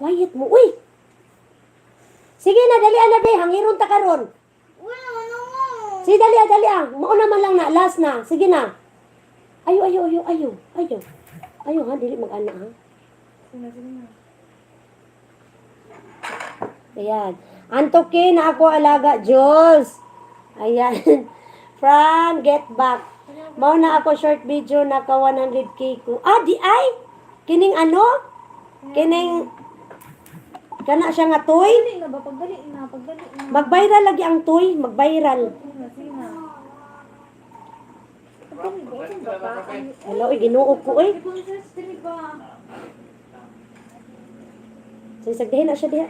Quiet mo. Uy! Sige na, dali na, be. Hangiron ta karon. Wala, ano mo? Sige, dali ah. Mauna man lang na. Last na. Sige na. Ayo. Ayo ha, dili mag-ana ha. Sige na. Ayan. Antokin na ako alaga, Jules. Ayan. Fran, get back. Mao na ako short video naka 100k ko. Di ay. Kining ano? Kining kana siya nga toy. Pagdali na ba? Pagdali na. Mag-viral lagi ang toy, mag-viral. Sige na. Pagdali ba? Saan ba pa? Hello, ginuog ko eh. Ipon-search dili ba? Sagdihin na siya diha.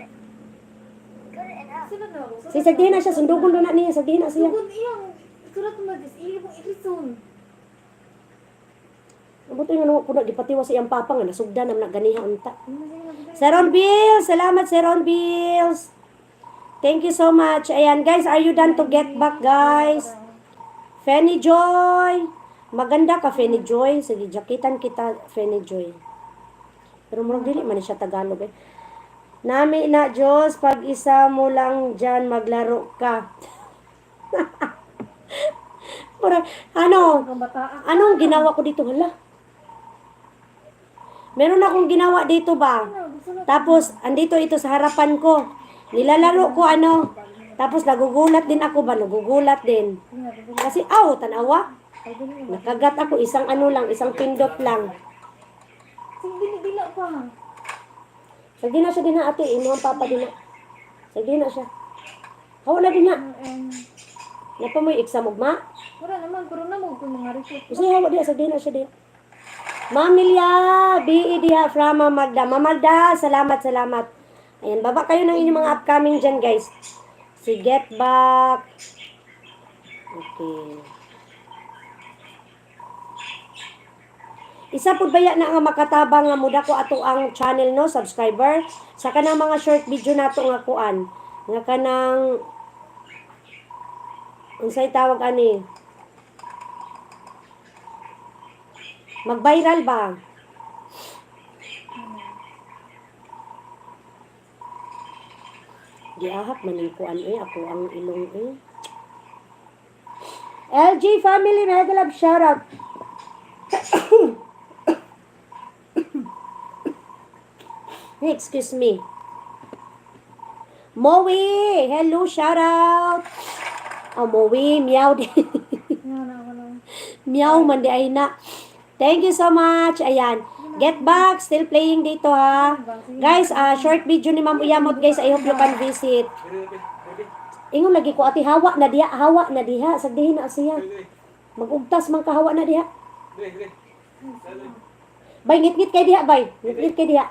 Sila na ako. Sagdihin na siya, sundugon na niya, sagdihin na siya. Sugod iyang. Surat mo magis. Iyong ilison. Buto nga naman po na, gipatiwa sa iyang papa nga, nasugda naman na ganiha unta. Seron Bills! Salamat, Seron Bills! Thank you so much. Ayan, guys, are you done to get back, guys? Fanny Joy! Maganda ka, Fanny Joy. Sige, jakitan kita, Fanny Joy. Pero murag dili man siya Tagalog eh. Nami na, Diyos, pag isa mo lang dyan, maglaro ka. Murag, anong ginawa ko dito? Hala? Meron akong ginawa dito ba? Tapos, andito ito sa harapan ko. Nilalaro ko Tapos, nagugulat din ako ba? Nagugulat din. Kasi, tanawa. Nakagat ako, isang isang pindot lang. Dili pa. Sige na siya din na ate, imo ang papa din na. Sige na siya. Hawa na din na. Napa mo yung exam ugma? Wala naman, pero na mo kung mga result. Kasi hawa diya, sige na siya din. Mamilya, B.E. diha from Mamalda. Mamalda, salamat. Ayan, baba kayo ng inyong mga upcoming dyan, guys. Si Get Back. Okay. Isa po baya na nga makatabang nga muda ko ato ang channel no, subscriber. Sa kanang mga short video nato nga kuan. Nga kanang unsay tawag ani? Mag-viral ba? Giahap man yung kuan ako ang ilong LG family, mega love shout out. Excuse me. Moe, hello, shout out. Moe, meow din. Meow man di ay na. Thank you so much. Ayan. Get back, still playing dito ha. Guys, short video ni Ma'am Uyamot guys. I hope you can visit. Ingon lagi ko ati hawa na diha. Sagdihin na siya. Magugtas man kahawa na diha. Bay, ngit-ngit kay diha, bay. Ngit-ngit kay diha.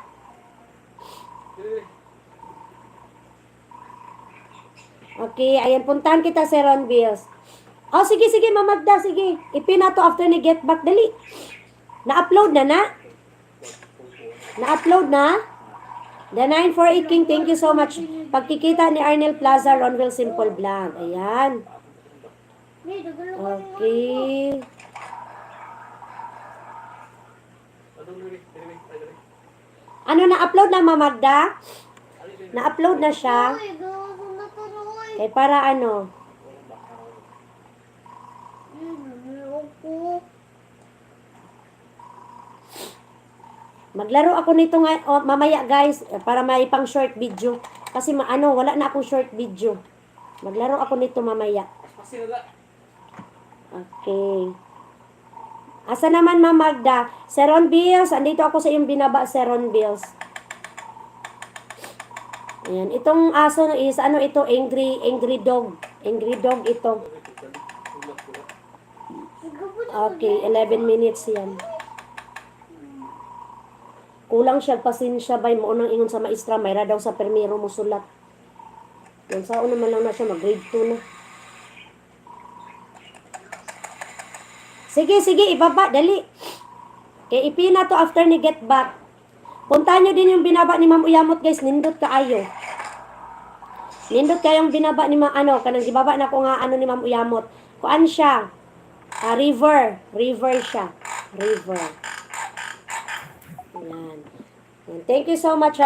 Okay, ayan, puntahan kita sa Ron Bills. Sige, mamagda, sige. Ipin na to after ni Get Back, dali. Na-upload na. Na-upload na. The 948 King, thank you so much. Pagkikita ni Arnel Plaza, Ronville Simple Vlog. Ayan. Okay. Na-upload na, Mamagda? Na-upload na siya. Eh, para maglaro ako nito mamaya guys, para may pang short video. Kasi wala na akong short video. Maglaro ako nito mamaya. Okay. Asa naman Mamagda? Seron Bills, andito ako sa iyong binaba, Seron Bills. Ayan, itong aso is ito, angry dog. Angry dog ito. Okay, 11 minutes yan. Kulang siya pasensya bay mo nang ingon sa maestra, mayra daw sa permiro mo sulat. Yung sao naman lang na siya mag-grade 2 na. Sige, ibaba, dali. Kaya ipina to after ni Get Back. Puntahan nyo din yung binaba ni Ma'am Uyamot guys, nindot kaayo. Nindot kayong binaba ni kanang gibaba na ko nga ni Ma'am Uyamot. Kuan siya? River siya. River. Yan. Thank you so much